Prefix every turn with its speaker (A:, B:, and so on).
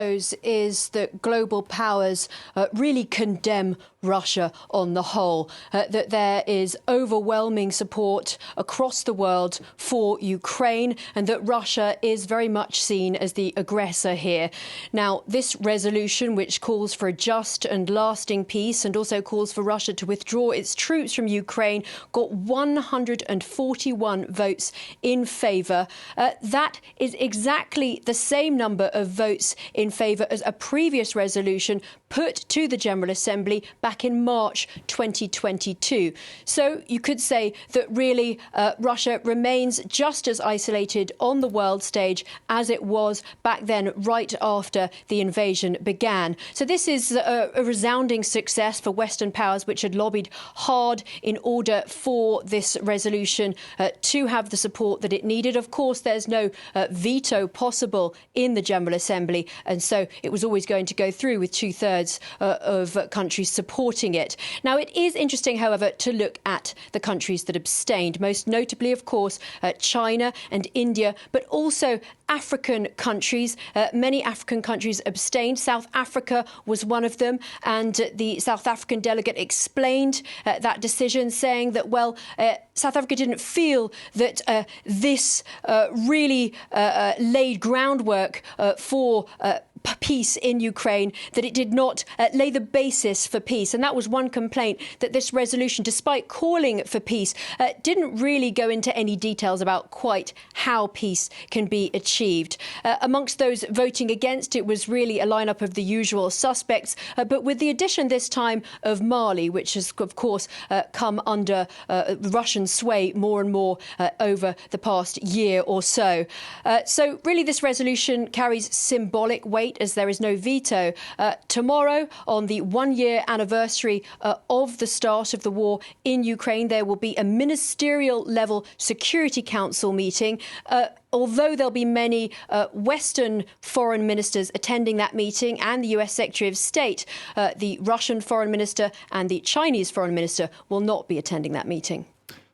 A: Is that global powers really condemn Russia on the whole, that there is overwhelming support across the world for Ukraine and that Russia is very much seen as the aggressor here. Now, this resolution, which calls for a just and lasting peace and also calls for Russia to withdraw its troops from Ukraine, got 141 votes in favour. That is exactly the same number of votes in favour as a previous resolution put to the General Assembly back in March 2022. So you could say that really Russia remains just as isolated on the world stage as it was back then, right after the invasion began. So this is a resounding success for Western powers, which had lobbied hard in order for this resolution to have the support that it needed. Of course, there's no veto possible in the General Assembly, and so it was always going to go through with two-thirds of countries supporting it. Now, it is interesting, however, to look at the countries that abstained, most notably, of course, China and India, but also African countries. Many African countries abstained. South Africa was one of them, and the South African delegate explained that decision, saying that, well, South Africa didn't feel that this really laid groundwork for peace in Ukraine, that it did not lay the basis for peace. And that was one complaint, that this resolution, despite calling for peace, didn't really go into any details about quite how peace can be achieved. Amongst those voting against it was really a lineup of the usual suspects, but with the addition this time of Mali, which has, of course, come under Russian sway more and more over the past year or so. So really this resolution carries symbolic weight, as there is no veto. Tomorrow, on the one-year anniversary of the start of the war in Ukraine, there will be a ministerial-level Security Council meeting. Although there'll be many Western foreign ministers attending that meeting and the US Secretary of State, the Russian foreign minister and the Chinese foreign minister will not be attending that meeting.